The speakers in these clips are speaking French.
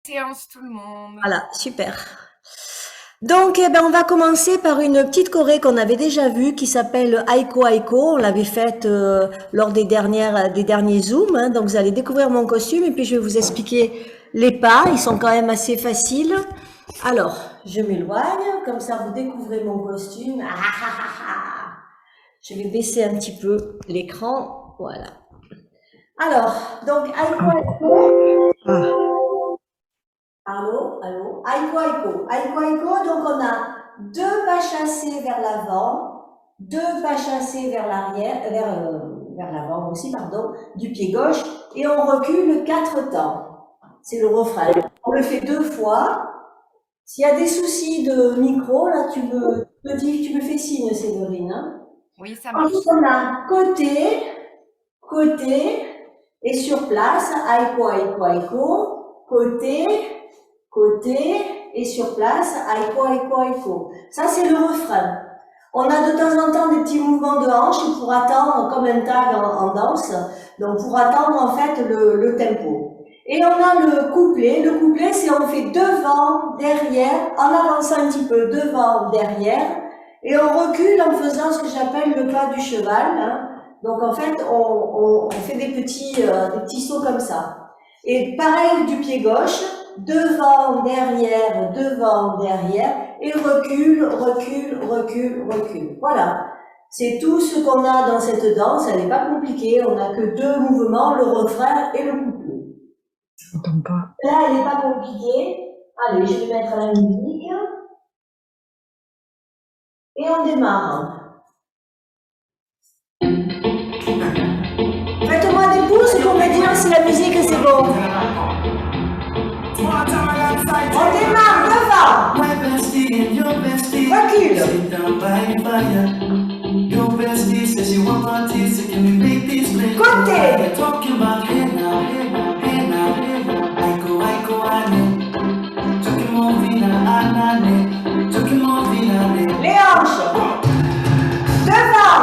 Séance tout le monde. Voilà, super. Donc, eh ben, on va commencer par une petite choré qu'on avait déjà vue qui s'appelle Aiko Aiko. On l'avait faite lors des derniers Zooms. Hein. Donc, vous allez découvrir mon costume et puis je vais vous expliquer les pas. Ils sont quand même assez faciles. Alors, je m'éloigne, comme ça vous découvrez mon costume. Ah, ah, ah, ah. Je vais baisser un petit peu l'écran. Voilà. Alors, donc Aiko Aiko. Allô, allô, aïko, aïko, aïko, aïko, donc on a deux pas chassés vers l'avant, deux pas chassés vers l'arrière, vers l'avant aussi, pardon, du pied gauche, et on recule 4 temps. C'est le refrain. On le fait 2 fois. S'il y a des soucis de micro, là, tu me fais signe, Séverine, hein. Oui, ça marche. Ensuite, on a côté, côté, et sur place, aïko, aïko, aïko, côté, côté, et sur place, aïko, aïko, aïko. Ça, c'est le refrain. On a de temps en temps des petits mouvements de hanches pour attendre, comme un tag en danse, donc pour attendre en fait le tempo. Et on a le couplet. Le couplet, c'est on fait devant, derrière, en avançant un petit peu, devant, derrière, et on recule en faisant ce que j'appelle le pas du cheval. Hein. Donc en fait, on fait des petits sauts comme ça. Et pareil du pied gauche, devant, derrière, et recule, recule, recule, recule. Voilà. C'est tout ce qu'on a dans cette danse, elle n'est pas compliquée, on n'a que 2 mouvements, le refrain et le couplet. Là, elle n'est pas compliquée. Allez, je vais mettre la musique. Et on démarre. Faites-moi des pouces pour me dire si la musique c'est bon. On démarre devant. Recule. Côté. Les hanches. Devant.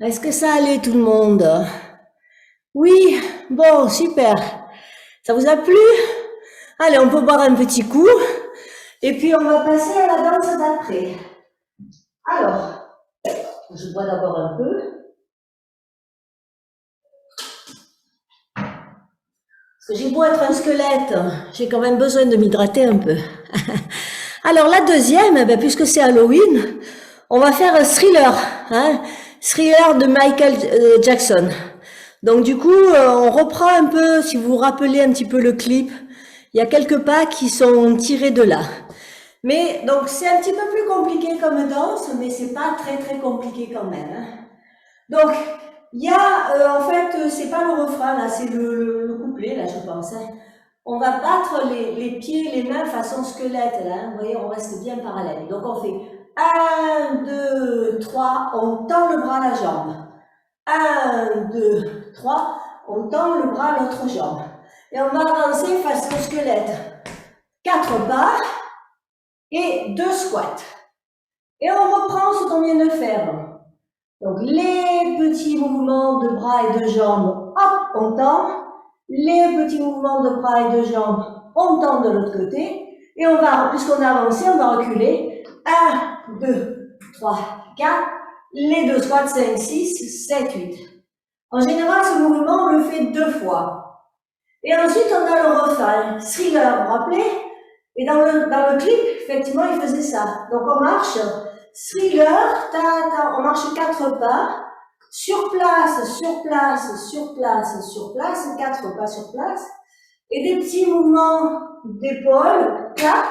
Est-ce que ça allait tout le monde? Oui, bon, super. Ça vous a plu? Allez, on peut boire un petit coup. Et puis, on va passer à la danse d'après. Alors, je bois d'abord un peu. Parce que j'ai beau être un squelette, j'ai quand même besoin de m'hydrater un peu. Alors, la deuxième, ben, puisque c'est Halloween, on va faire un thriller, hein, thriller de Michael Jackson. Donc, du coup, on reprend un peu, si vous vous rappelez un petit peu le clip, il y a quelques pas qui sont tirés de là. Mais, donc, c'est un petit peu plus compliqué comme danse, mais c'est pas très, très compliqué quand même, hein. Donc, il y a, en fait, c'est pas le refrain, là, c'est le couplet, là, je pense, hein. On va battre les pieds, les mains façon squelette, là, hein. Vous voyez, on reste bien parallèle. Donc, on fait 1, 2, 3, on tend le bras à la jambe. 1, 2, 3, on tend le bras à l'autre jambe. Et on va avancer façon squelette. 4 pas et 2 squats. Et on reprend ce qu'on vient de faire. Donc, les petits mouvements de bras et de jambes, hop, on tend. Les petits mouvements de bras et de jambes, on tend de l'autre côté. Et on va, puisqu'on a avancé, on va reculer. 1, 2, 3, 4. Les 2 squats, 5, 6, 7, 8. En général, ce mouvement, on le fait 2 fois. Et ensuite, on a le refrain. Thriller, vous vous rappelez? Et dans le clip, effectivement, il faisait ça. Donc, on marche. Thriller, on marche 4 pas, sur place, sur place, sur place, sur place, 4 pas sur place, et des petits mouvements d'épaule, clap,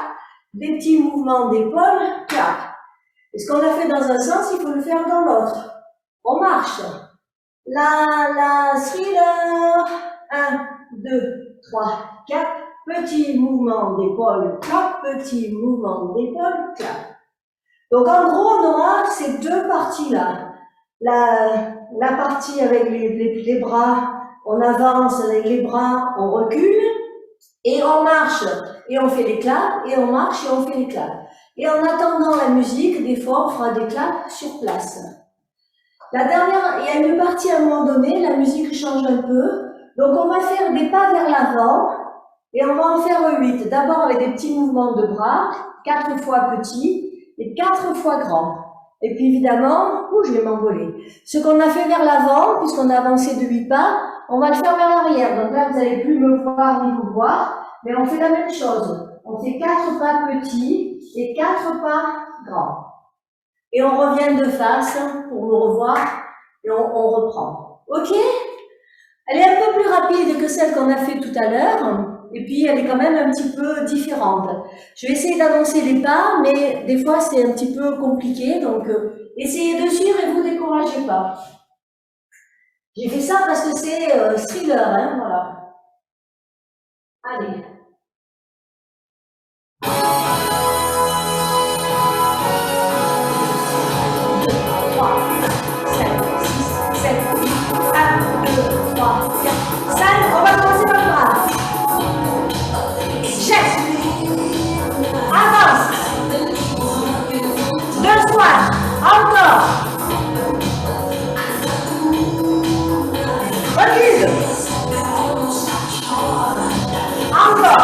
des petits mouvements d'épaule, clap. Et ce qu'on a fait dans un sens, il faut le faire dans l'autre. On marche. La thriller, 1, 2, 3, 4, petit mouvement d'épaule, clap, petit mouvement d'épaule, clap. Donc, en gros, on aura ces 2 parties-là. La partie avec les bras, on avance avec les bras, on recule, et on marche, et on fait les claps, et on marche, et on fait les claps. Et en attendant la musique, des fois, on fera des claps sur place. La dernière, il y a une partie à un moment donné, la musique change un peu, donc on va faire des pas vers l'avant, et on va en faire 8. D'abord avec des petits mouvements de bras, 4 fois petits, et 4 fois grand. Et puis évidemment, je vais m'envoler. Ce qu'on a fait vers l'avant, puisqu'on a avancé de 8 pas, on va le faire vers l'arrière. Donc là, vous n'allez plus me voir ni vous voir, mais on fait la même chose. On fait 4 pas petits et 4 pas grands. Et on revient de face pour me revoir et on reprend. Ok? Elle est un peu plus rapide que celle qu'on a fait tout à l'heure. Et puis, elle est quand même un petit peu différente. Je vais essayer d'annoncer les pas, mais des fois, c'est un petit peu compliqué. Donc, essayez de suivre et vous découragez pas. J'ai fait ça parce que c'est thriller, hein, voilà. Allez. 3, 5, 6, 7, 8. 1, 2, 3, 4, 5. On va commencer par le bras. Jette. Avance. 2 squats. Encore. Recule. Encore.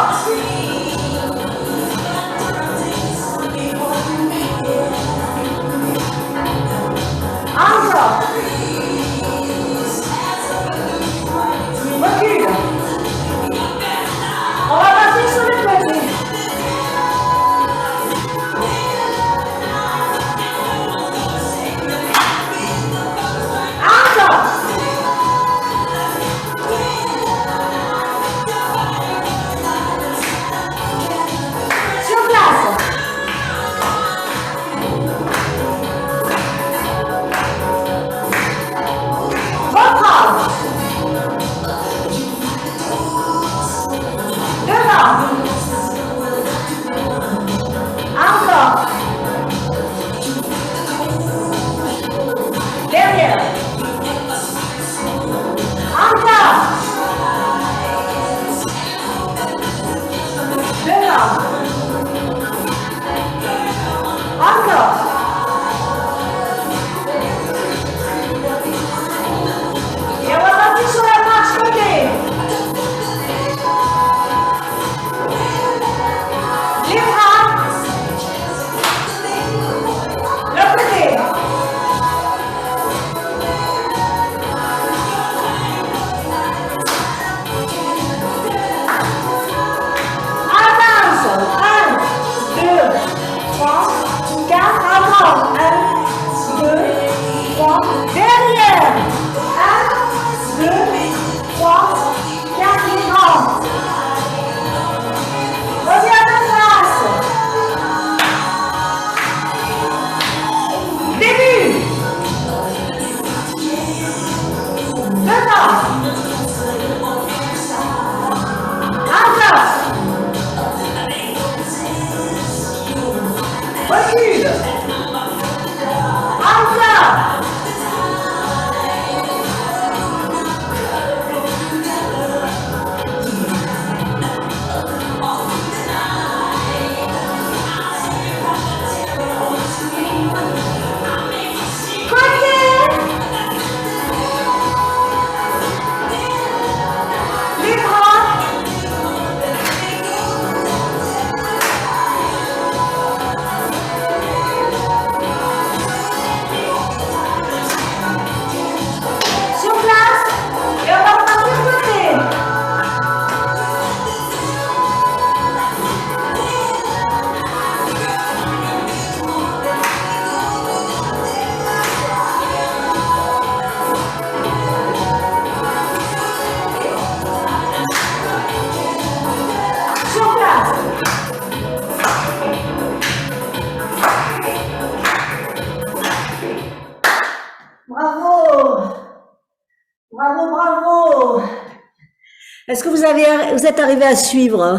Est-ce que vous êtes arrivé à suivre?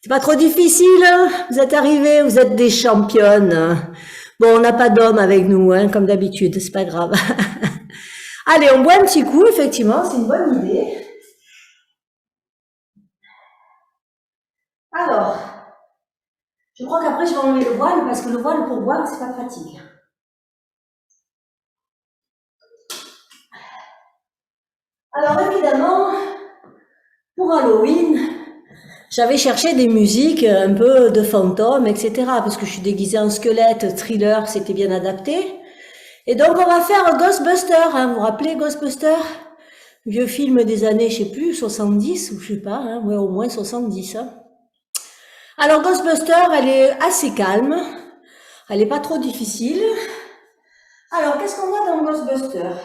C'est pas trop difficile? Vous êtes arrivés, vous êtes des championnes. Bon, on n'a pas d'hommes avec nous, hein, comme d'habitude, c'est pas grave. Allez, on boit un petit coup, effectivement, c'est une bonne idée. Alors, je crois qu'après je vais enlever le voile, parce que le voile pour boire, c'est pas pratique. Alors évidemment, pour Halloween, j'avais cherché des musiques un peu de fantômes, etc. Parce que je suis déguisée en squelette, thriller, c'était bien adapté. Et donc on va faire Ghostbusters, hein. Vous vous rappelez Ghostbusters? Vieux film des années, je sais plus, 70 ou je sais pas, hein, ouais, au moins 70. Hein. Alors Ghostbusters, elle est assez calme, elle est pas trop difficile. Alors qu'est-ce qu'on a dans Ghostbusters?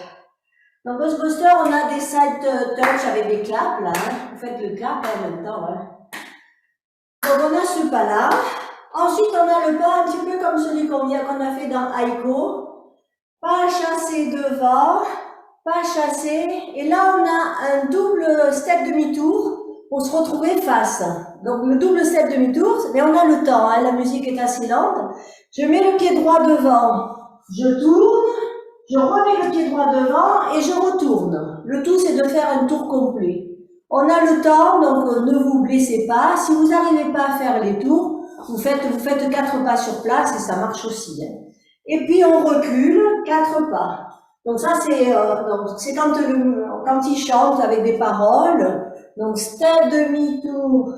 Dans Ghostbusters, on a des side touch avec des claps, là. Hein. Vous faites le clap en même temps, ouais. Donc on a ce pas-là. Ensuite, on a le pas un petit peu comme celui qu'on a fait dans Aiko. Pas chassé devant, pas chassé. Et là, on a un double step demi-tour pour se retrouver face. Donc le double step demi-tour, mais on a le temps, hein. La musique est assez lente. Je mets le pied droit devant, je tourne. Je remets le pied droit devant et je retourne. Le tout, c'est de faire un tour complet. On a le temps, donc ne vous blessez pas. Si vous n'arrivez pas à faire les tours, vous faites 4 pas sur place et ça marche aussi. Hein. Et puis on recule 4 pas. Donc ça, c'est quand il chante avec des paroles. Donc step demi-tour,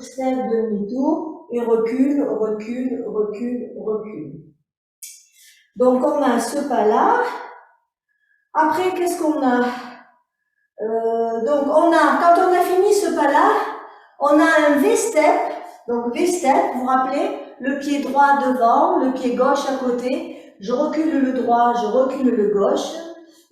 et recule, recule, recule, recule. Donc on a ce pas-là. Après, qu'est-ce qu'on a? Donc, quand on a fini ce pas-là, on a un V-step. Donc, V-step, vous vous rappelez, le pied droit devant, le pied gauche à côté. Je recule le droit, je recule le gauche.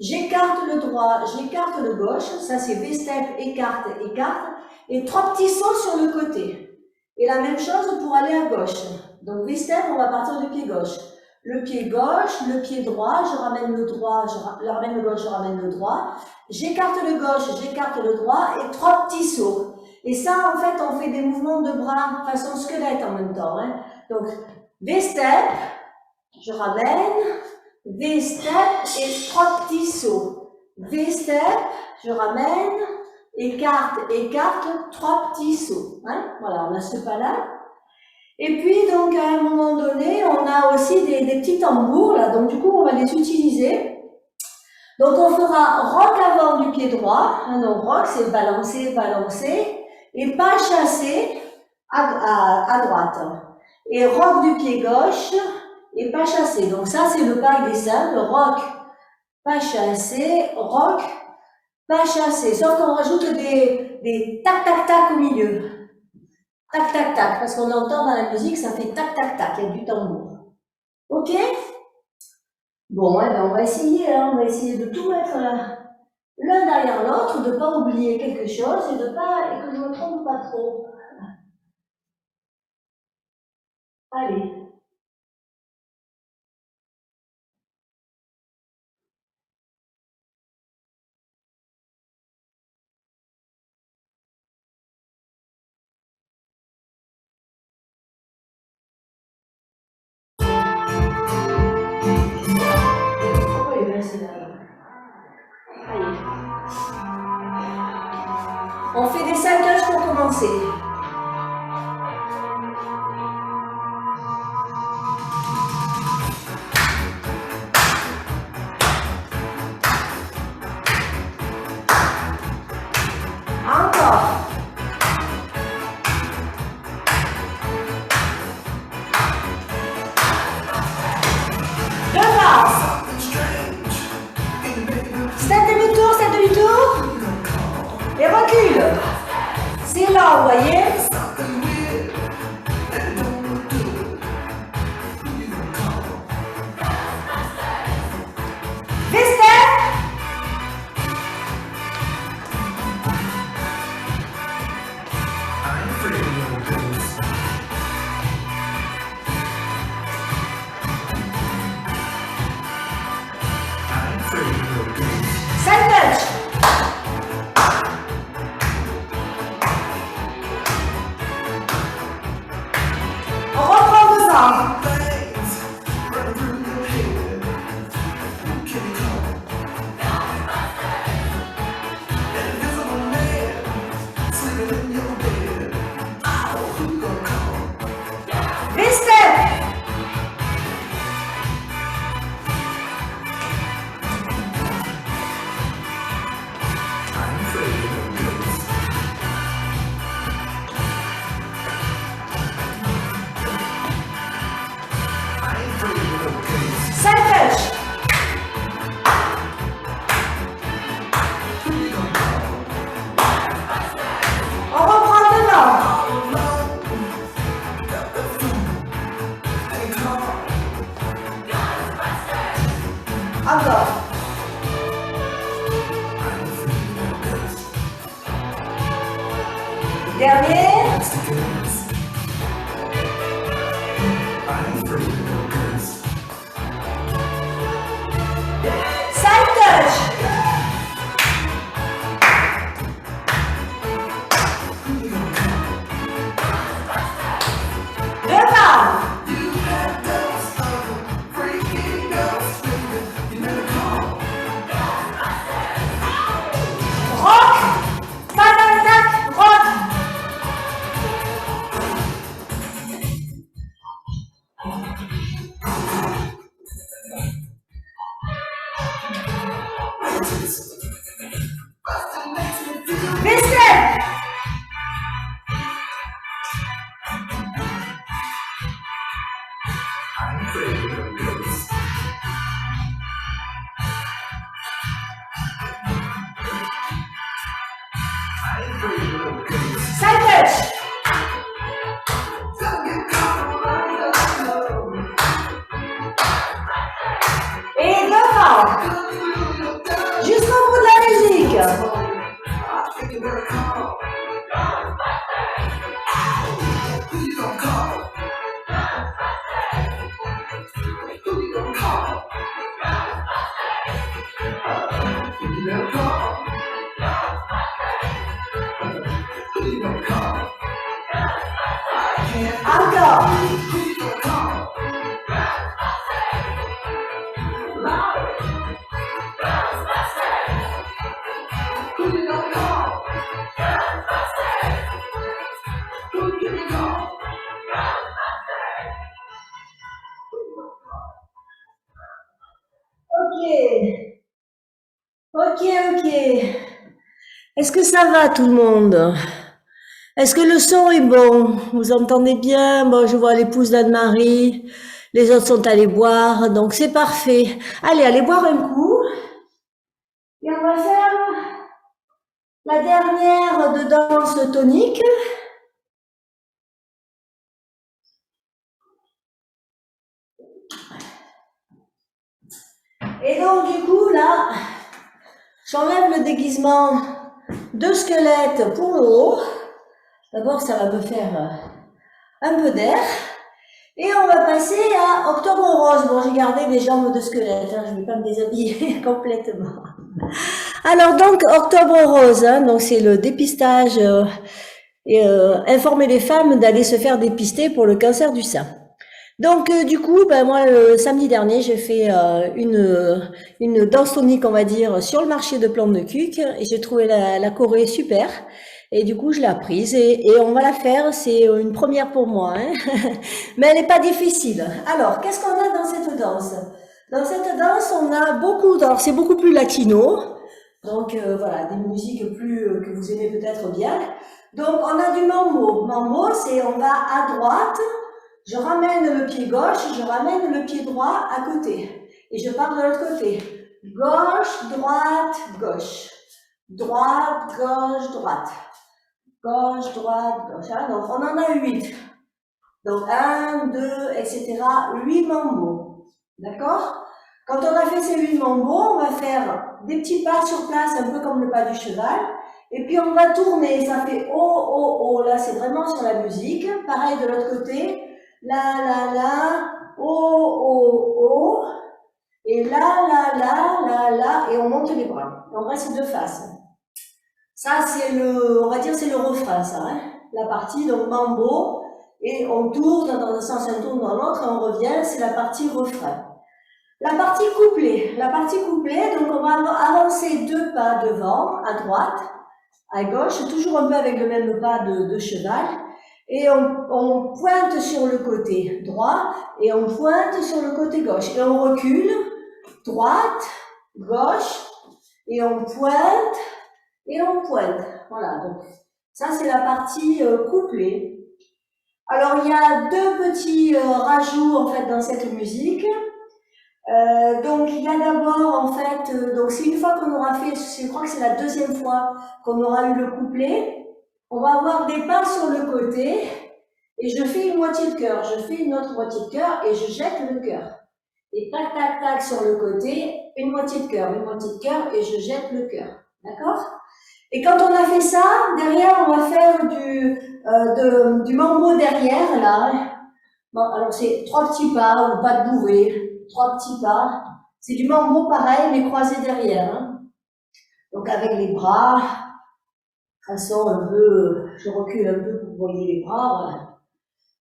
J'écarte le droit, j'écarte le gauche. Ça, c'est V-step, écarte, écarte. Et 3 petits sauts sur le côté. Et la même chose pour aller à gauche. Donc, V-step, on va partir du pied gauche. Le pied gauche, le pied droit, je ramène le droit, je ramène le gauche, je ramène le droit. J'écarte le gauche, j'écarte le droit et 3 petits sauts. Et ça, en fait, on fait des mouvements de bras façon squelette en même temps. Hein. Donc, V-step, je ramène, V-step et 3 petits sauts. V-step, je ramène, écarte, écarte, 3 petits sauts. Hein. Voilà, on a ce pas-là. Et puis, donc, à un moment donné, on a aussi des petits tambours, là. Donc, du coup, on va les utiliser. Donc, on fera rock avant du pied droit. Hein, donc, rock, c'est balancer, balancer. Et pas chasser à droite. Et rock du pied gauche et pas chasser. Donc, ça, c'est le pas avec des simples. Rock, pas chasser. Rock, pas chasser. Sauf qu'on rajoute des tac-tac-tac au milieu. Tac, tac, tac, parce qu'on entend dans la musique, ça fait tac, tac, tac, il y a du tambour. Ok? Bon, ouais, ben on va essayer, hein, on va essayer de tout mettre là, l'un derrière l'autre, de ne pas oublier quelque chose et que je ne me trompe pas trop. Allez. On fait des 5 cages pour commencer. Encore. Deux passes. Step demi-tour. Et recule. C'est là, vous voyez. V-step. Side touch. V-step. Side touch. On reprend devant. Encore. Dernier. Side touch. Devant. Rock. Pas d'attaque. Rock. V-step. Side touch. Et devant. Jusqu'au bout de la musique. Encore. Ok. Est-ce que ça va tout le monde? Est-ce que le son est bon? Vous entendez bien? Bon, je vois l'épouse d'Anne-Marie. Les autres sont allés boire, donc c'est parfait. Allez boire un coup. Et on va faire la dernière de danse tonique. Et donc du coup là, j'enlève le déguisement de squelette pour le haut. D'abord ça va me faire un peu d'air. Et on va passer à Octobre Rose. Bon, j'ai gardé des jambes de squelette, hein, je ne vais pas me déshabiller complètement. Alors donc, Octobre Rose, hein, donc c'est le dépistage, informer les femmes d'aller se faire dépister pour le cancer du sein. Donc du coup, ben moi le samedi dernier, j'ai fait une danse tonique, on va dire, sur le marché de Plan-de-Cuques, et j'ai trouvé la choré super. Et du coup, je l'ai apprise et on va la faire. C'est une première pour moi, hein. Mais elle n'est pas difficile. Alors, qu'est-ce qu'on a dans cette danse? Dans cette danse, on a alors c'est beaucoup plus latino. Donc voilà, des musiques plus que vous aimez peut-être bien. Donc on a du mambo. Mambo, c'est on va à droite, je ramène le pied gauche, je ramène le pied droit à côté. Et je pars de l'autre côté. Gauche, droite, gauche. Droite, gauche, droite. Gauche, droite, gauche. Hein, donc, on en a 8. Donc, 1, 2, etc. 8 mambos. D'accord? Quand on a fait ces 8 mambos, on va faire des petits pas sur place, un peu comme le pas du cheval. Et puis, on va tourner. Ça fait oh, oh, oh. Là, c'est vraiment sur la musique. Pareil de l'autre côté. La, la, la. Oh, oh, oh. Et là, la, la, la, la. Et on monte les bras. On reste de face. Ça, c'est on va dire, c'est le refrain, ça, hein. La partie, donc, mambo, et on tourne dans un sens, on tourne dans l'autre, et on revient, c'est la partie refrain. La partie couplée, donc, on va avancer 2 pas devant, à droite, à gauche, toujours un peu avec le même pas de cheval. Et on pointe sur le côté droit et on pointe sur le côté gauche. Et on recule, droite, gauche, et on pointe, et on pointe. Voilà, donc ça c'est la partie couplée. Alors il y a deux petits rajouts en fait dans cette musique. Donc il y a d'abord en fait, donc c'est une fois qu'on aura fait, je crois que c'est la deuxième fois qu'on aura eu le couplet, on va avoir des pas sur le côté et je fais une moitié de cœur, je fais une autre moitié de cœur et je jette le cœur. Et tac tac tac sur le côté, une moitié de cœur et je jette le cœur. D'accord? Et quand on a fait ça, derrière on va faire du mambo derrière là. Bon, alors c'est trois petits pas ou pas de bourrée, trois petits pas. C'est du mambo pareil mais croisé derrière. Hein. Donc avec les bras, de façon un peu, je recule un peu pour que vous voyez les bras. Voilà.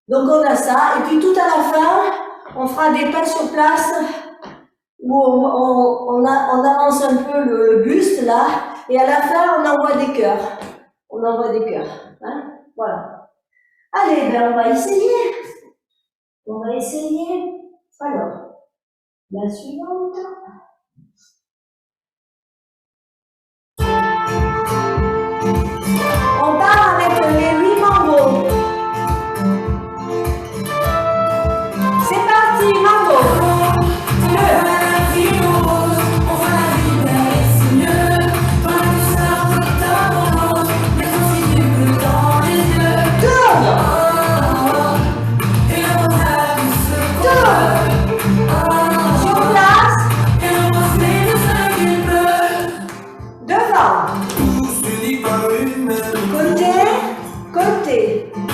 Donc on a ça et puis tout à la fin, on fera des pas sur place où on avance un peu le buste là et à la fin on envoie des cœurs. On envoie des cœurs. Hein. Voilà. Allez, ben on va essayer. On va essayer. Alors, la suivante. On part avec les 8 mambos. C'est parti, mambo.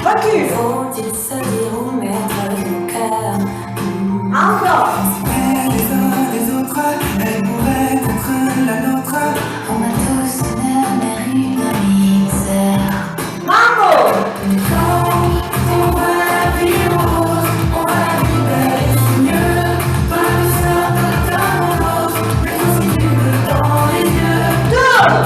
Recule. Faut-il se dire où mettre mon cœur? Encore. Les uns les autres, elles pourraient être la nôtre. On a tous une mère, une amie, une sœur. Mambo. Quand on va la vie rose, on va la vie belle et c'est mieux. Pas de ça, pas d'amour, mais aussi du bleu dans les yeux. Tourne.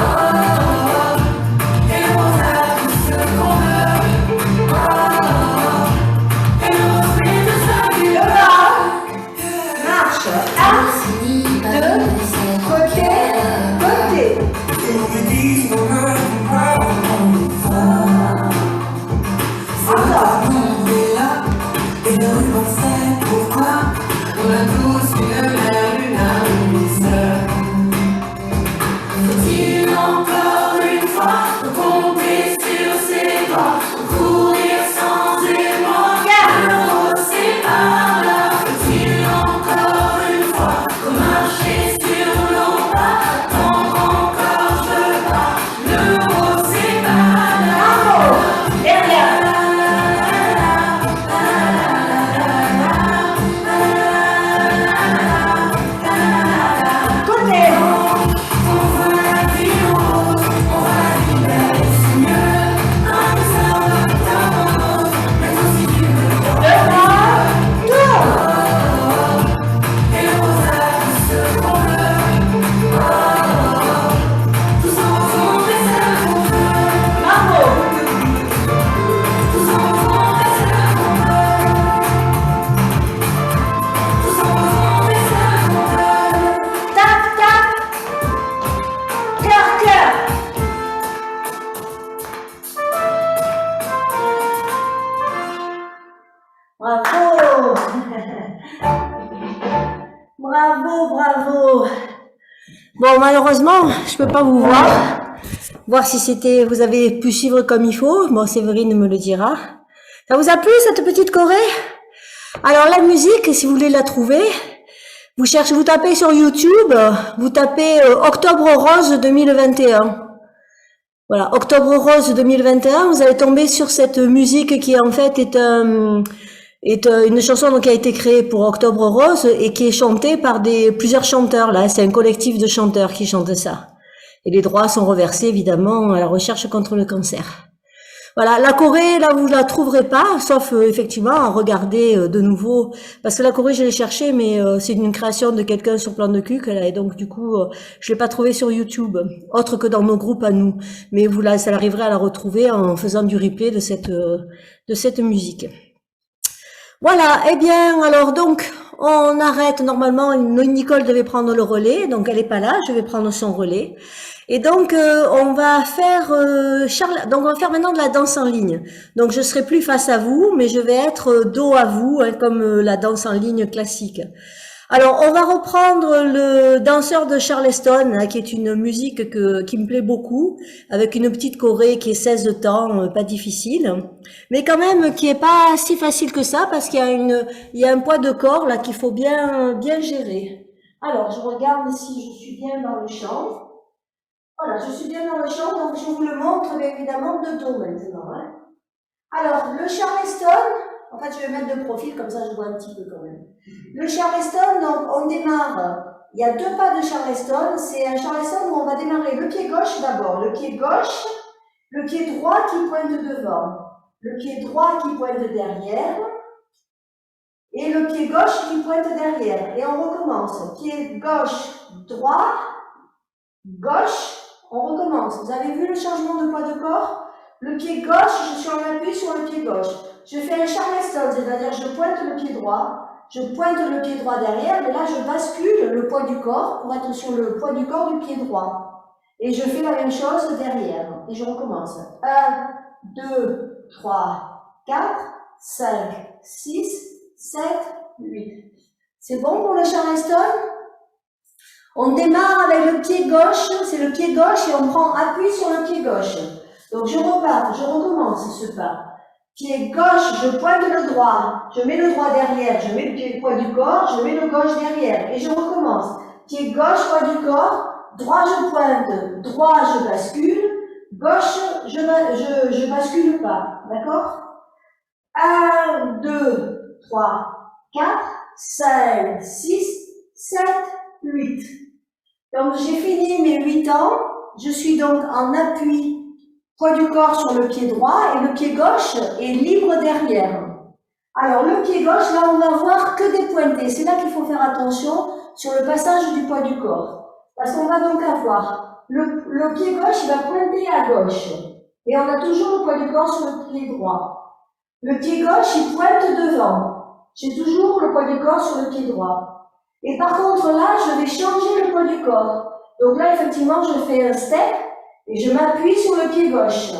Bravo! Bravo, bravo! Bon, malheureusement, je peux pas vous voir si vous avez pu suivre comme il faut. Bon, Séverine me le dira. Ça vous a plu, cette petite choré? Alors, la musique, si vous voulez la trouver, vous tapez sur YouTube, vous tapez Octobre Rose 2021. Voilà, Octobre Rose 2021, vous allez tomber sur cette musique qui en fait est une chanson donc, qui a été créée pour Octobre Rose et qui est chantée par plusieurs chanteurs. Là, c'est un collectif de chanteurs qui chantent ça. Et les droits sont reversés évidemment à la recherche contre le cancer. Voilà, la Corée, là, vous la trouverez pas, sauf effectivement à regarder de nouveau, parce que la Corée, je l'ai cherchée, mais c'est une création de quelqu'un sur Plan de Cuc, là, et donc du coup, je l'ai pas trouvée sur YouTube, autre que dans nos groupes à nous. Mais vous, là, ça arriverait à la retrouver en faisant du replay de cette musique. Voilà, eh bien, alors donc, on arrête normalement, Nicole devait prendre le relais, donc elle est pas là, je vais prendre son relais. Et donc, on va faire, donc on va faire maintenant de la danse en ligne. Donc, je serai plus face à vous, mais je vais être dos à vous, hein, comme la danse en ligne classique. Alors, on va reprendre le danseur de Charleston, hein, qui est une musique qui me plaît beaucoup, avec une petite choré qui est 16 temps, pas difficile, mais quand même qui est pas si facile que ça, parce il y a un poids de corps là qu'il faut bien gérer. Alors, je regarde si je suis bien dans le champ. Voilà, je suis bien dans le champ, donc je vous le montre bien évidemment de dos maintenant, hein. Alors, le Charleston, en fait, je vais mettre de profil, comme ça je vois un petit peu quand même. Le Charleston, donc, on démarre, il y a 2 pas de Charleston, c'est un Charleston où on va démarrer le pied gauche d'abord, le pied gauche, le pied droit qui pointe devant, le pied droit qui pointe derrière, et le pied gauche qui pointe derrière. Et on recommence, pied gauche, droit, gauche, on recommence. Vous avez vu le changement de poids de corps? Le pied gauche, je suis en appui sur le pied gauche. Je fais un Charleston, c'est-à-dire je pointe le pied droit, je pointe le pied droit derrière, mais là je bascule le poids du corps pour être sur le poids du corps du pied droit. Et je fais la même chose derrière. Et je recommence. 1, 2, 3, 4, 5, 6, 7, 8. C'est bon pour le Charleston? On démarre avec le pied gauche, c'est le pied gauche et on prend appui sur le pied gauche. Donc je repars, je recommence ce pas. Pied gauche, je pointe le droit, je mets le droit derrière, je mets le poids du corps, je mets le gauche derrière et je recommence. Pied gauche, poids du corps, droit je pointe, droit je bascule, gauche je bascule pas, d'accord? 1, 2, 3, 4, 5, 6, 7, 8. Donc j'ai fini mes 8 ans, je suis donc en appui, poids du corps sur le pied droit et le pied gauche est libre derrière. Alors le pied gauche, là on va voir que des pointés, c'est là qu'il faut faire attention sur le passage du poids du corps. Parce qu'on va donc avoir le pied gauche, il va pointer à gauche et on a toujours le poids du corps sur le pied droit. Le pied gauche, il pointe devant, j'ai toujours le poids du corps sur le pied droit. Et par contre là, je vais changer le poids du corps. Donc là, effectivement, je fais un step et je m'appuie sur le pied gauche.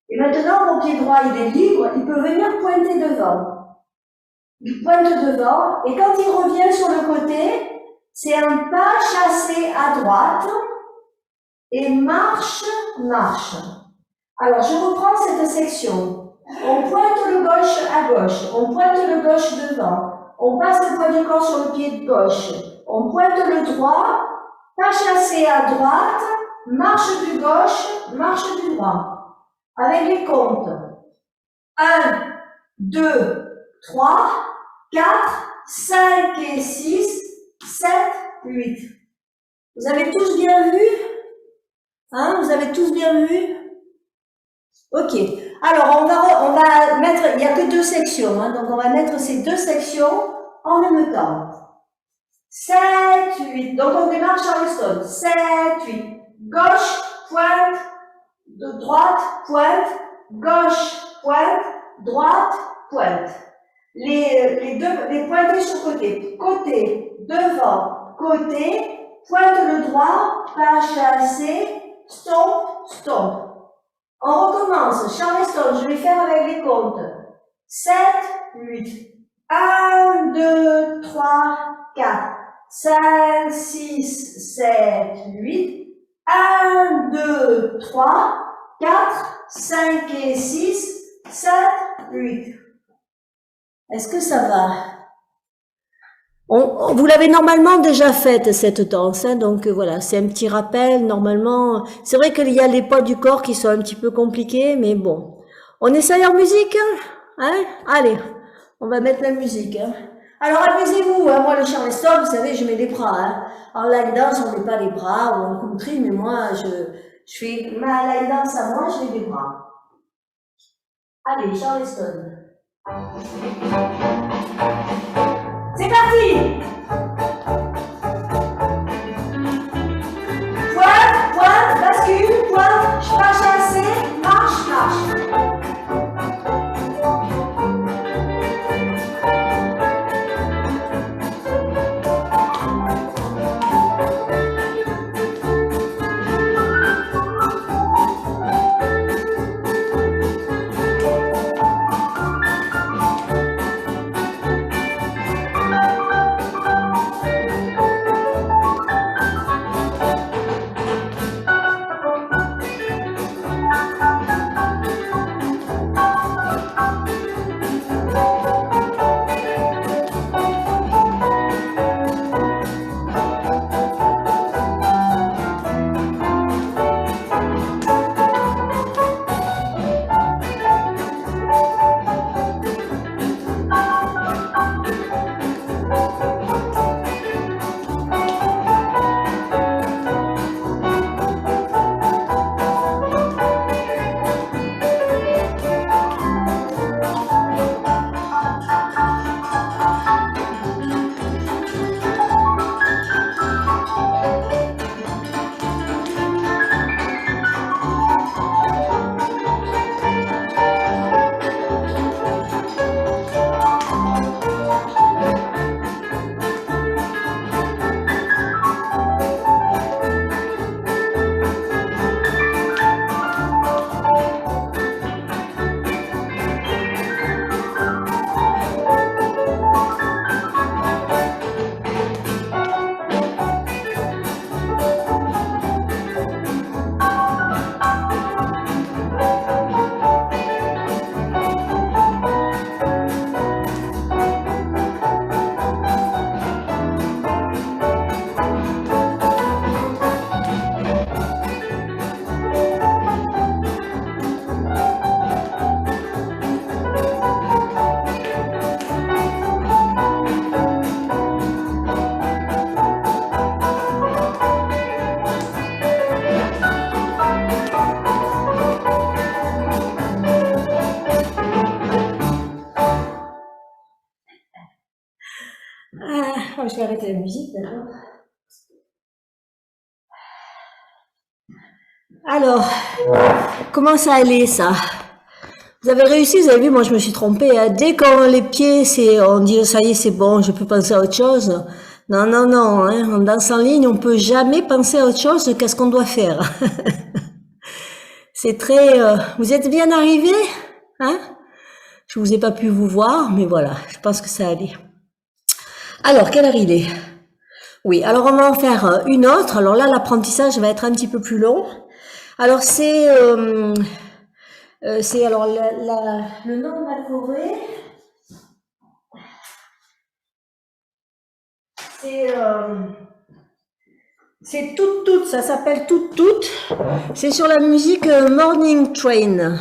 Et maintenant, mon pied droit, il est libre, il peut venir pointer devant. Il pointe devant et quand il revient sur le côté, c'est un pas chassé à droite et marche, marche. Alors, je reprends cette section. On pointe le gauche à gauche, on pointe le gauche devant. On passe le poids du corps sur le pied gauche. On pointe le droit, pas chassé à droite, marche du gauche, marche du droit. Avec les comptes. 1, 2, 3, 4, 5 et 6, 7, 8. Vous avez tous bien vu? Hein? Vous avez tous bien vu? Ok. Alors, on va mettre, il n'y a que 2 sections, hein, donc on va mettre ces 2 sections en même temps. 7, 8. Donc, on démarre Charleston. 7, 8. Gauche, pointe, de droite, pointe, gauche, pointe, droite, pointe. Les pointés sur côté. Côté, devant, côté, pointe le droit, pas chassé, stomp, stomp. On recommence. Charleston, je vais faire avec les comptes. 7, 8. 1, 2, 3, 4, 5, 6, 7, 8. 1, 2, 3, 4, 5 et 6, 7, 8. Est-ce que ça va? Vous l'avez normalement déjà faite cette danse, hein, donc voilà, c'est un petit rappel. Normalement, c'est vrai qu'il y a les poids du corps qui sont un petit peu compliqués, mais bon. On essaye en musique, hein? Allez, on va mettre la musique. Hein. Alors amusez-vous, hein, moi le Charleston, vous savez, je mets les bras. Hein. En line dance, on met pas les bras, ou en country, mais moi, je fais ma line dance à moi, je mets les bras. Allez, Charleston. C'est parti! Pointe, pointe, bascule, pointe, pas chassé, marche, marche. Je vais arrêter la musique, d'accord? Alors, comment ça allait, ça? Vous avez réussi, vous avez vu, moi je me suis trompée. Hein. Dès qu'on les pieds, on dit ça y est, c'est bon, je peux penser à autre chose. Non, non, non. Hein. En danse en ligne, on peut jamais penser à autre chose qu'à ce qu'on doit faire. C'est très. Vous êtes bien arrivés, hein? Je vous ai pas pu vous voir, mais voilà, je pense que ça allait. Alors, quelle heure il est? Oui, alors on va en faire une autre. Alors là, l'apprentissage va être un petit peu plus long. Alors c'est alors le nom de la Corée. C'est Toute, ça s'appelle Toute. C'est sur la musique Morning Train.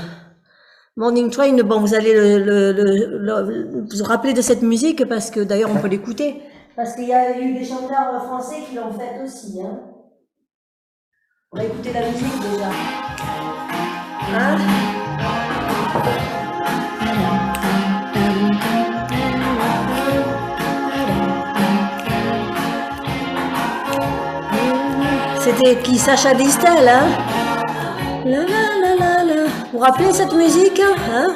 Morning Train, bon, vous allez vous rappeler de cette musique parce que d'ailleurs on peut l'écouter. Parce qu'il y a eu des chanteurs français qui l'ont faite aussi. Hein. On va écouter la musique déjà. Hein? C'était qui? Sacha Distel, hein? La la la la la. Vous vous rappelez cette musique? Hein?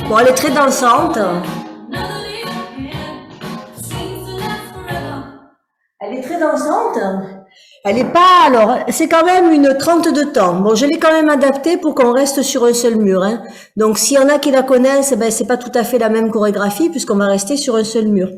Bon, elle est très dansante. Elle est très dansante. Elle est pas, alors, c'est quand même une 30 de temps. Bon, je l'ai quand même adaptée pour qu'on reste sur un seul mur, hein. Donc, s'il y en a qui la connaissent, ben, c'est pas tout à fait la même chorégraphie puisqu'on va rester sur un seul mur.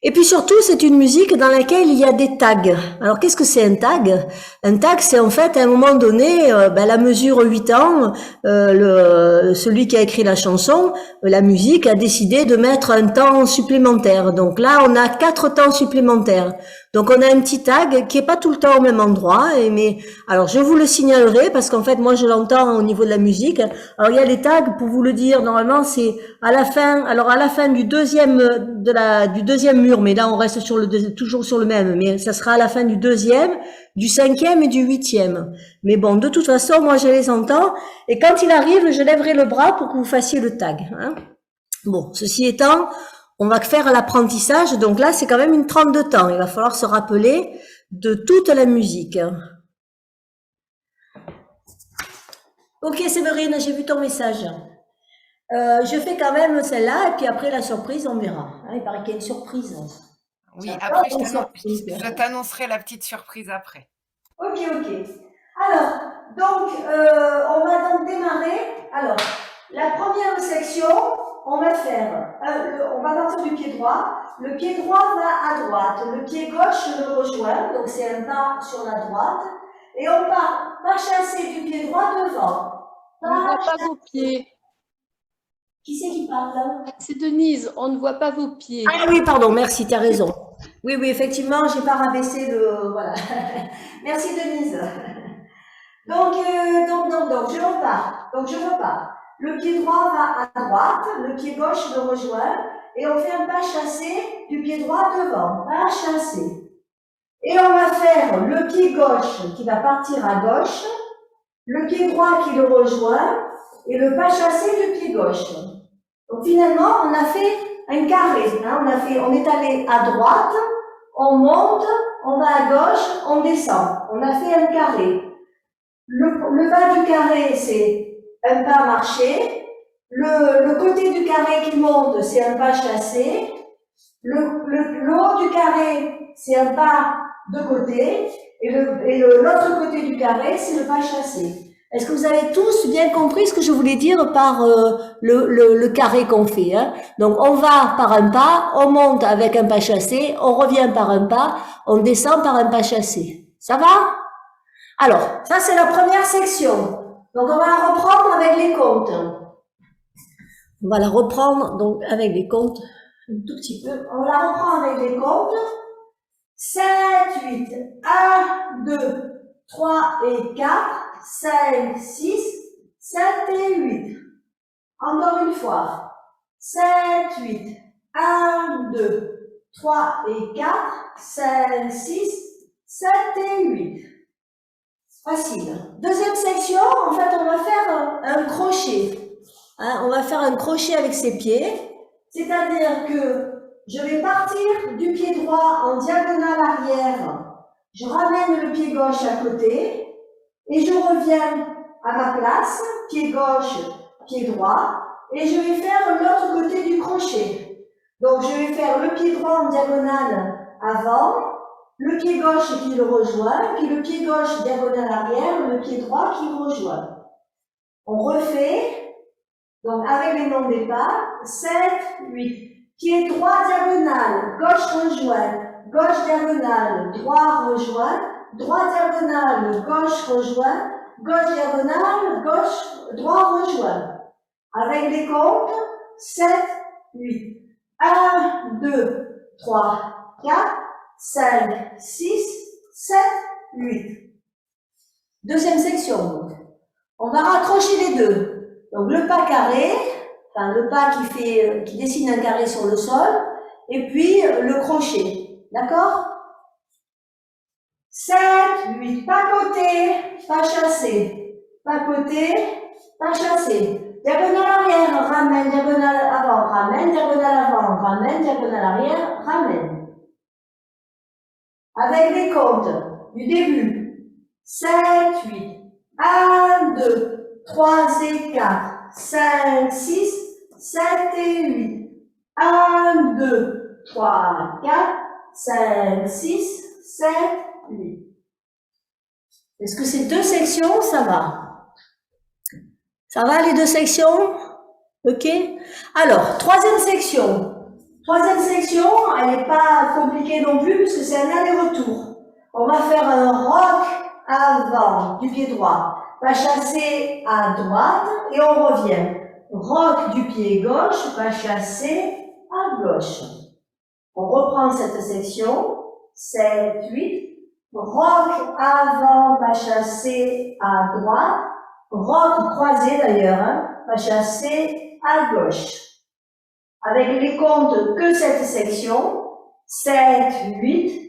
Et puis surtout, c'est une musique dans laquelle il y a des tags. Alors, qu'est-ce que c'est un tag? Un tag, c'est en fait, à un moment donné, la mesure 8 ans, celui qui a écrit la chanson, la musique, a décidé de mettre un temps supplémentaire. Donc là, on a 4 temps supplémentaires. Donc on a un petit tag qui est pas tout le temps au même endroit, mais alors je vous le signalerai parce qu'en fait moi je l'entends au niveau de la musique. Alors il y a les tags pour vous le dire, normalement c'est à la fin, alors à la fin du deuxième du deuxième mur, mais là on reste sur toujours sur le même, mais ça sera à la fin du deuxième, du cinquième et du huitième. Mais bon, de toute façon moi je les entends et quand il arrive, je lèverai le bras pour que vous fassiez le tag, hein. Bon, ceci étant, on va faire l'apprentissage, donc là c'est quand même une trempe de temps, il va falloir se rappeler de toute la musique. Ok Séverine, j'ai vu ton message. Je fais quand même celle-là et puis après la surprise on verra. Hein, il paraît qu'il y a une surprise. Oui, après je t'annoncerai la petite surprise après. Ok. Alors, donc on va donc démarrer. Alors, la première section, on va faire, on va partir du pied droit. Le pied droit va à droite, le pied gauche le rejoint, donc c'est un pas sur la droite. Et on part pas chasser du pied droit devant. On ne voit pas vos pieds. Qui c'est qui parle là? C'est Denise, on ne voit pas vos pieds. Ah oui, pardon, merci, tu as raison. Oui, effectivement, j'ai pas rabaissé le... Voilà. Merci Denise. Donc, je repars. Donc, je repars. Le pied droit va à droite, le pied gauche le rejoint, et on fait un pas chassé du pied droit devant. Pas chassé. Et on va faire le pied gauche qui va partir à gauche, le pied droit qui le rejoint, et le pas chassé du pied gauche. Donc, finalement, on a fait un carré. Hein, on est allé à droite, on monte, on va à gauche, on descend. On a fait un carré. Le bas du carré, c'est un pas marché. Le côté du carré qui monte, c'est un pas chassé. Le haut du carré, c'est un pas de côté. Et l'autre côté du carré, c'est le pas chassé. Est-ce que vous avez tous bien compris ce que je voulais dire par le carré qu'on fait, hein? Donc, on va par un pas, on monte avec un pas chassé, on revient par un pas, on descend par un pas chassé. Ça va? Alors, ça c'est la première section. Donc, on va la reprendre avec les comptes. On va la reprendre donc avec les comptes un tout petit peu. On la reprend avec les comptes. 7, 8, 1, 2, 3 et 4, 5, 6, 7 et 8. Encore une fois. 7, 8, 1, 2, 3 et 4, 5, 6, 7 et 8. Facile. Deuxième section, en fait, on va faire un crochet. Hein, on va faire un crochet avec ses pieds. C'est-à-dire que je vais partir du pied droit en diagonale arrière. Je ramène le pied gauche à côté. Et je reviens à ma place, pied gauche, pied droit. Et je vais faire l'autre côté du crochet. Donc, je vais faire le pied droit en diagonale avant. Le pied gauche qui le rejoint, puis le pied gauche diagonale arrière, le pied droit qui le rejoint. On refait, donc avec les noms des pas, 7, 8. Pied droit diagonale, gauche rejoint, gauche diagonale, droit rejoint, droit diagonale, gauche rejoint, gauche diagonale, gauche, droit rejoint. Avec les comptes, 7, 8. 1, 2, 3, 4. 5, 6, 7, 8. Deuxième section, donc. On va raccrocher les deux. Donc, le pas carré, enfin, le pas qui dessine un carré sur le sol, et puis le crochet. D'accord? 7, 8, pas côté, pas chassé. Pas côté, pas chassé. Diagonale arrière, ramène, diagonale avant, ramène, diagonale avant, ramène, diagonale arrière, ramène. Avec les comptes du début, 7, 8, 1, 2, 3 et 4, 5, 6, 7 et 8, 1, 2, 3, 4, 5, 6, 7, 8. Est-ce que ces deux sections, ça va? Ça va les deux sections? Ok? Alors, troisième section. Troisième section, elle n'est pas compliquée non plus puisque c'est un aller-retour. On va faire un rock avant du pied droit, pas chassé à droite et on revient. Rock du pied gauche, pas chassé à gauche. On reprend cette section. 7, 8. Roc avant, pas chassé à droite. Roc croisé d'ailleurs, hein, pas chassé à gauche. Avec les comptes que cette section. 7, 8.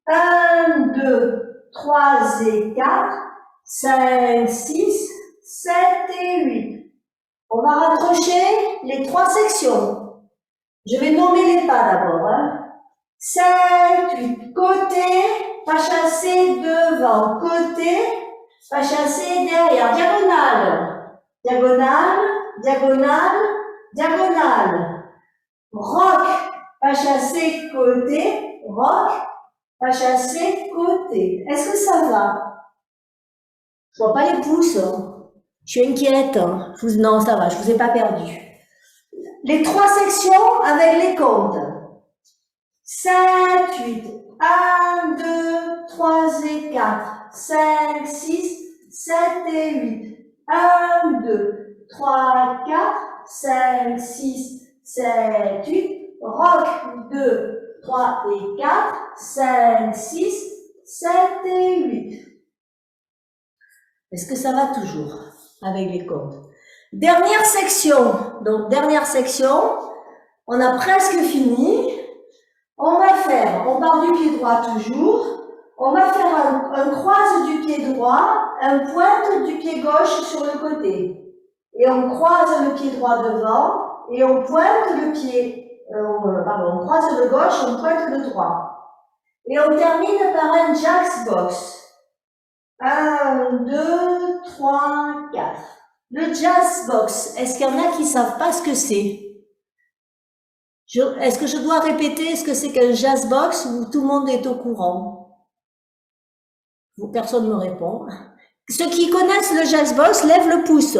1, 2, 3 et 4. 5, 6, 7 et 8. On va raccrocher les 3 sections. Je vais nommer les pas d'abord. Hein. 7, 8. Côté, pas chassé devant. Côté, pas chassé derrière. Diagonale. Diagonale, diagonale, diagonale. Roc, pas chassé côté. Roc, pas chassé côté. Est-ce que ça va? Je vois pas les pouces. Je suis inquiète. Non, ça va, je vous ai pas perdu. Les 3 sections avec les comptes. 7, 8. 1, 2, 3 et 4. 5, 6, 7 et 8. 1, 2, 3, 4. 5, 6, 7, 8. Roc 2, 3 et 4. 5, 6, 7 et 8. Est-ce que ça va toujours avec les comptes? Dernière section. Donc, dernière section. On a presque fini. On va faire, on part du pied droit toujours. On va faire un croise du pied droit, un pointe du pied gauche sur le côté. Et on croise le pied droit devant et on pointe le pied, on croise le gauche, on pointe le droit. Et on termine par un Jack's Box. 1, 2, 3, 4. Le Jazz Box, est-ce qu'il y en a qui ne savent pas ce que c'est? Est-ce que je dois répéter ce que c'est qu'un Jazz Box ou tout le monde est au courant? Personne ne me répond. Ceux qui connaissent le Jazz Box, lèvent le pouce.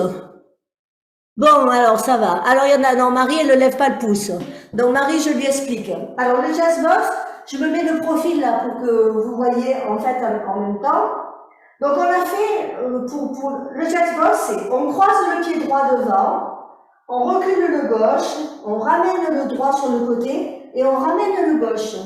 Bon, alors ça va. Alors il y en a, non, Marie, elle ne lève pas le pouce. Donc Marie, je lui explique. Alors le Jazz Box, je me mets le profil là pour que vous voyez en fait en même temps. Donc on a fait, pour le Jazz Box, c'est on croise le pied droit devant, on recule le gauche, on ramène le droit sur le côté et on ramène le gauche.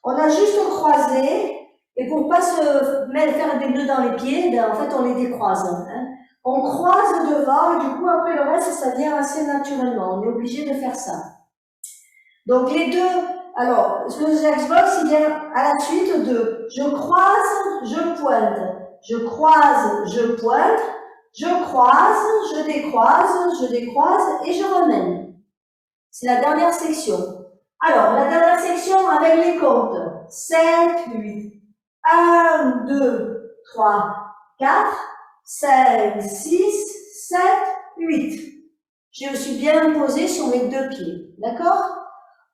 On a juste croisé et pour pas se faire des nœuds dans les pieds, ben, en fait on les décroise. Hein. On croise devant et du coup après le reste ça vient assez naturellement. On est obligé de faire ça. Donc les deux, alors le Jazz Box il vient à la suite de je croise, je pointe. Je croise, je pointe, je croise, je décroise et je ramène. C'est la dernière section. Alors, la dernière section avec les comptes. 7, 8. 1, 2, 3, 4, 5, 6, 7, 8. Je me suis bien posée sur mes 2 pieds. D'accord?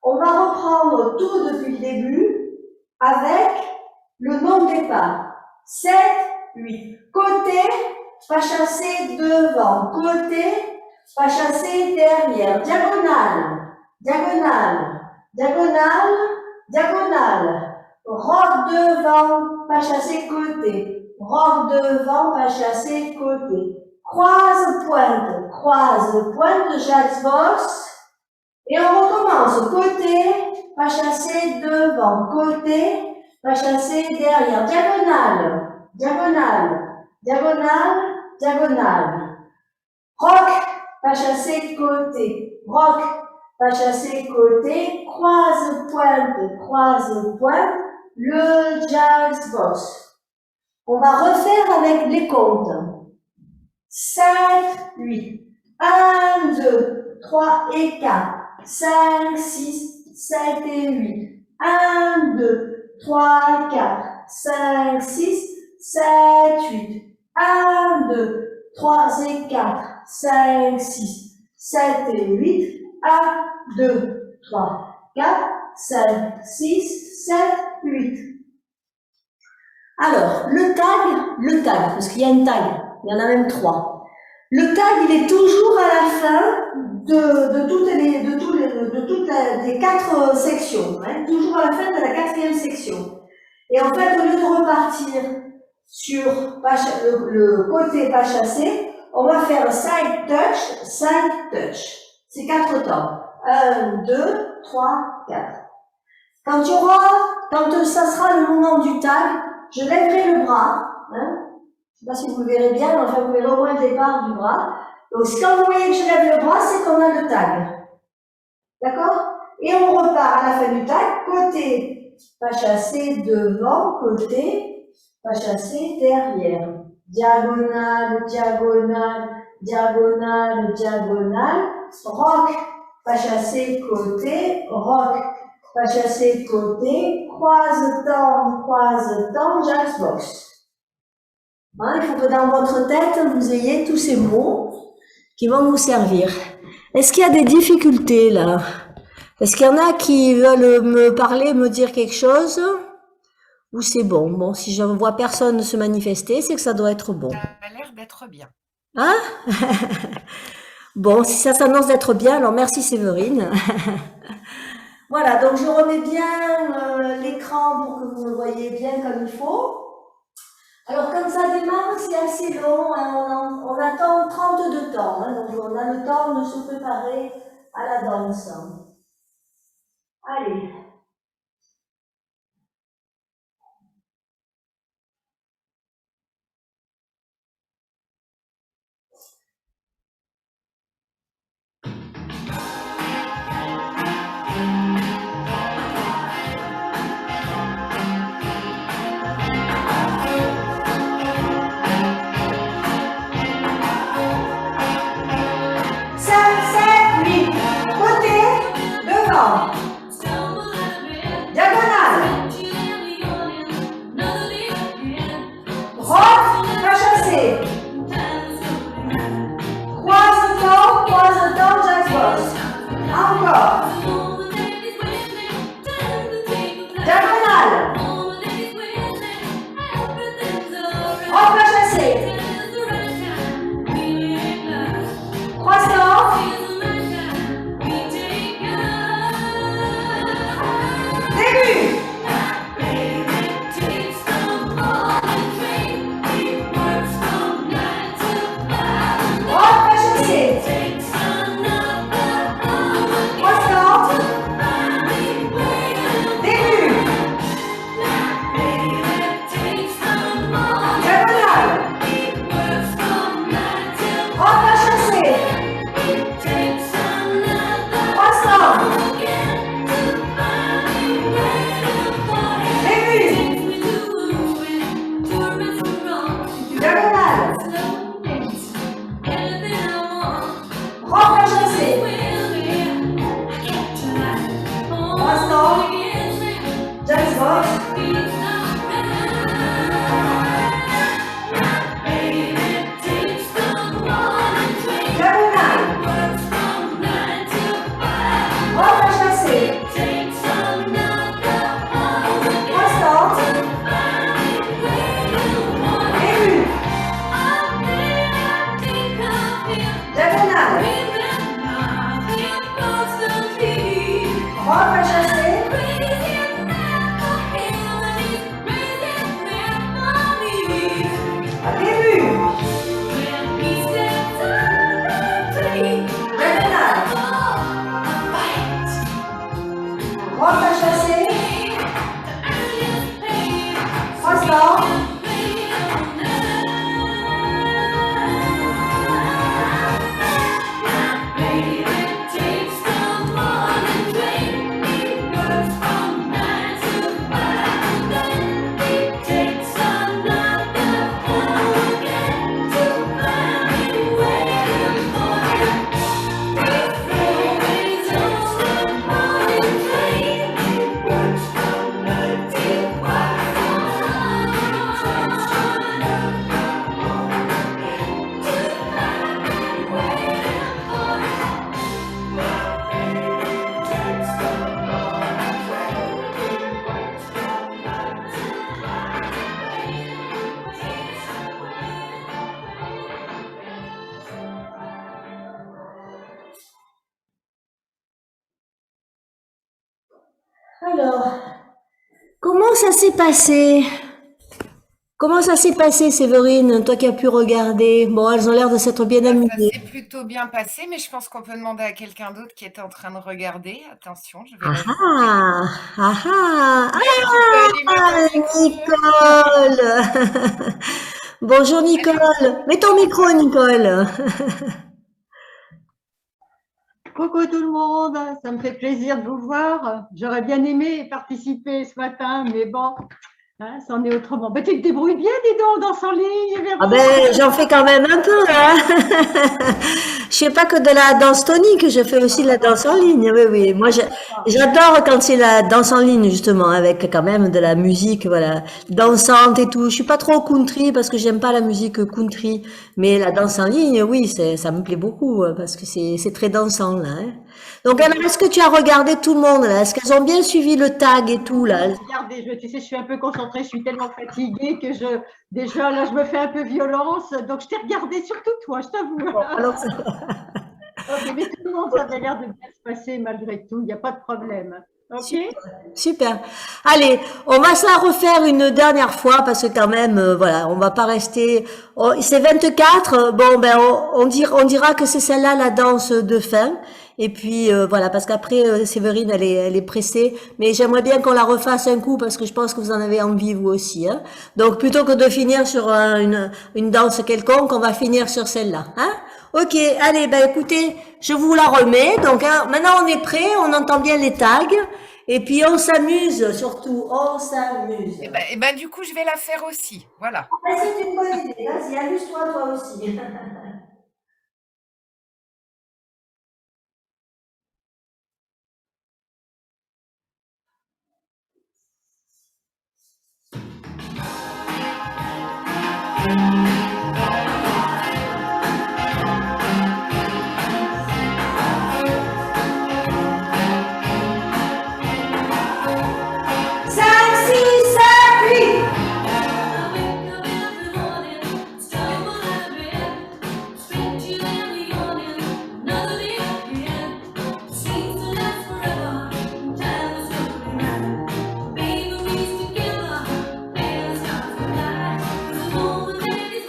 On va reprendre tout depuis le début avec le nombre des pas. 7, 8. Côté, pas chassé devant. Côté, pas chassé derrière. Diagonale, diagonale, diagonale, diagonale. Roc devant, pas chassé côté. Roc devant, pas chassé côté. Croise, pointe, Jazz Box. Et on recommence. Côté, pas chassé devant. Côté, pas chassé derrière. Diagonale, diagonale, diagonale, diagonale. Roc, pas chassé côté. Roc, pas chassé côté. Croise, pointe, le Jazz Box. On va refaire avec les comptes. 7, 8. 1, 2, 3 et 4. 5, 6, 7 et 8. 1, 2, 3, 4. 5, 6, 7, 8. 1, 2, 3 et 4. 5, 6, 7 et 8. 1, 2, 3, 4. 5, 6, 7, 8. Alors, le tag, parce qu'il y a une tag, il y en a même 3. Le tag, il est toujours à la fin de toutes les 4 sections, hein, toujours à la fin de la 4e section. Et en fait, au lieu de repartir sur le côté pas chassé, on va faire side touch. C'est 4 temps. 1, 2, 3, 4. Quand ça sera le moment du tag, je lèverai le bras. Hein. Je ne sais pas si vous le verrez bien, mais enfin vous verrez au moins le départ du bras. Donc quand vous voyez que je lève le bras, c'est qu'on a le tag. D'accord? Et on repart à la fin du tag, côté pas chassé devant, côté pas chassé derrière. Diagonale, diagonale, diagonale, diagonale. Rock, pas chassé côté, rock, pas chassé côté, croise-temps, jacks box. Hein, il faut que dans votre tête, vous ayez tous ces mots qui vont vous servir. Est-ce qu'il y a des difficultés là? Est-ce qu'il y en a qui veulent me parler, me dire quelque chose? Ou c'est bon? Bon, si je ne vois personne se manifester, c'est que ça doit être bon. Ça a l'air d'être bien. Hein? Bon, si ça s'annonce d'être bien, alors merci Séverine. Voilà, donc je remets bien l'écran pour que vous le voyez bien comme il faut. Alors quand ça démarre, c'est assez long, hein, on attend 32 temps, hein, donc on a le temps de se préparer à la danse. Allez. Diagonale. Rock, pas chassé. Croise-temps, jacks box. Encore. Diagonale. Rock, pas chassé. Croise-temps. Début. Rock, pas chassé. Croise-temps. Début. Diagonale. Rock, pas chassé. Croise-temps. Début. Diagonale. Rock, pas chassé. Croise-temps. Jacks box. Diagonale. Rock, pas chassé. Croise-temps. Début. Diagonale. Rock, pas chassé. Début. Diagonale. Rock, pas chassé. Croise-temps. Alors, comment ça s'est passé? Comment ça s'est passé, Séverine, toi qui as pu regarder? Bon, elles ont l'air de s'être bien Ça amusées. s'est plutôt bien passé, mais je pense qu'on peut demander à quelqu'un d'autre qui était en train de regarder. Attention, je vais Ah l'ajouter. ah, ah ah, Bien, tu peux allumer ah, ton micro. Nicole! Bonjour Allume ton Nicole. Mets ton micro. micro, Nicole. Coucou tout le monde, ça me fait plaisir de vous voir. J'aurais bien aimé participer ce matin, mais bon, hein, c'en est autrement. Ben, tu te débrouilles bien, dis donc, danse en ligne, Ah Véro. ben, j'en fais quand même un peu, hein. Je fais pas que de la danse tonique, je fais aussi de la danse en ligne. Oui, oui. Moi, j'adore quand c'est la danse en ligne, justement, avec quand même de la musique, voilà, dansante et tout. Je suis pas trop country parce que j'aime pas la musique country, mais la danse en ligne, oui, ça me plaît beaucoup parce que c'est très dansant, là, hein. Donc, alors, est-ce que tu as regardé tout le monde, là? Est-ce qu'elles ont bien suivi le tag et tout, là? Regardez, tu sais, je suis un peu concentrée, je suis tellement fatiguée que déjà, là, je me fais un peu violence. Donc, je t'ai regardé surtout toi, je t'avoue. Bon, alors, Ok, mais tout le monde, ça avait l'air de bien se passer malgré tout, il n'y a pas de problème. Ok? super. Allez, on va se la refaire une dernière fois parce que quand même, voilà, on va pas rester. C'est 24. Bon, ben, on dira que c'est celle-là la danse de fin. Et puis voilà, parce qu'après Séverine, elle est pressée. Mais j'aimerais bien qu'on la refasse un coup parce que je pense que vous en avez envie vous aussi. Hein. Donc plutôt que de finir sur une danse quelconque, on va finir sur celle-là. Hein. Ok, allez, ben écoutez, je vous la remets. Donc hein, maintenant on est prêt, on entend bien les tags. Et puis on s'amuse surtout, on s'amuse. Et ben, du coup, je vais la faire aussi. Voilà. Ah, c'est une bonne idée, vas-y, amuse-toi toi aussi. Cinq, six, sept, huit. Baby, we together, and it's not tonight. The moment that is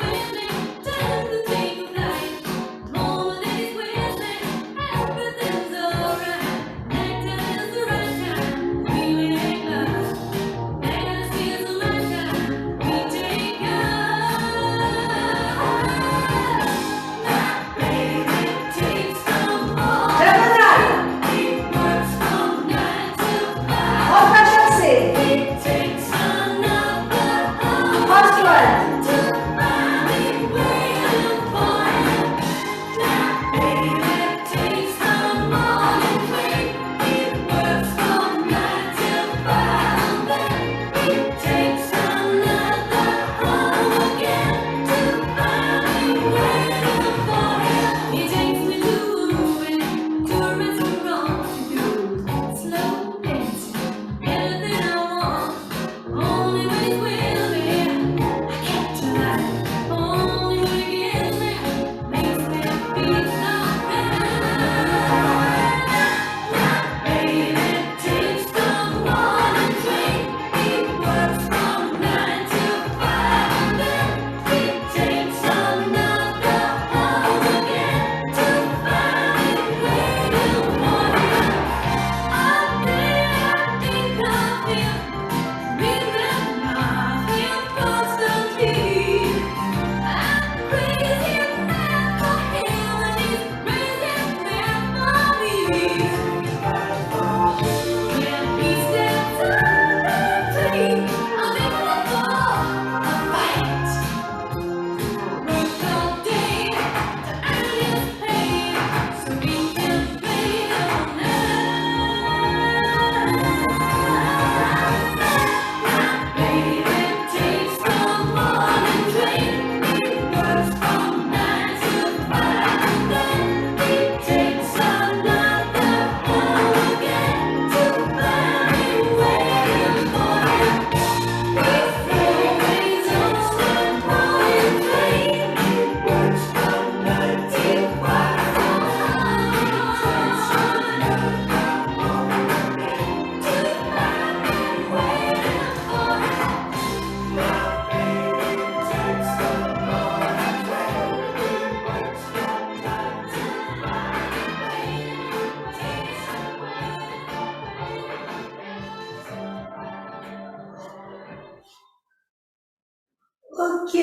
Ok.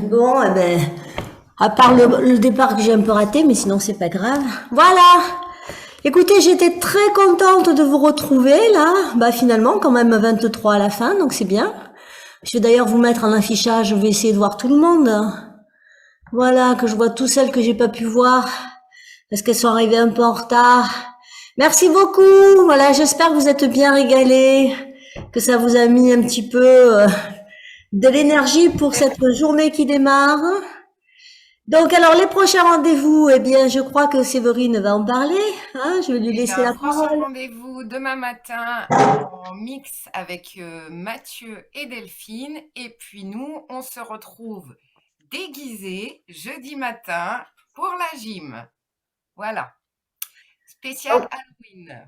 Bon, eh ben, à part le départ que j'ai un peu raté, mais sinon c'est pas grave. Voilà. Écoutez, j'étais très contente de vous retrouver là. Bah finalement, quand même 23 à la fin, donc c'est bien. Je vais d'ailleurs vous mettre en affichage, je vais essayer de voir tout le monde. Voilà, que je vois toutes celles que j'ai pas pu voir parce qu'elles sont arrivées un peu en retard. Merci beaucoup. Voilà, j'espère que vous êtes bien régalés, que ça vous a mis un petit peu de l'énergie pour cette journée qui démarre. Donc, alors, les prochains rendez-vous, eh bien, je crois que Séverine va en parler. Hein, je vais lui laisser la Prochain parole. rendez-vous demain matin en mix avec Mathieu et Delphine. Et puis nous, on se retrouve déguisés jeudi matin pour la gym. Voilà. Spécial Halloween.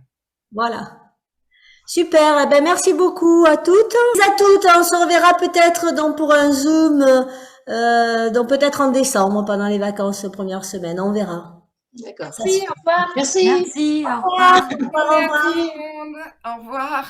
Voilà. Super. Eh ben, merci beaucoup à toutes. À toutes. On se reverra peut-être donc pour un Zoom, donc peut-être en décembre pendant les vacances première semaine. On verra. D'accord. Ça Merci, se- au revoir. Merci. Merci, au revoir. Bonne journée à tout le monde. Au revoir.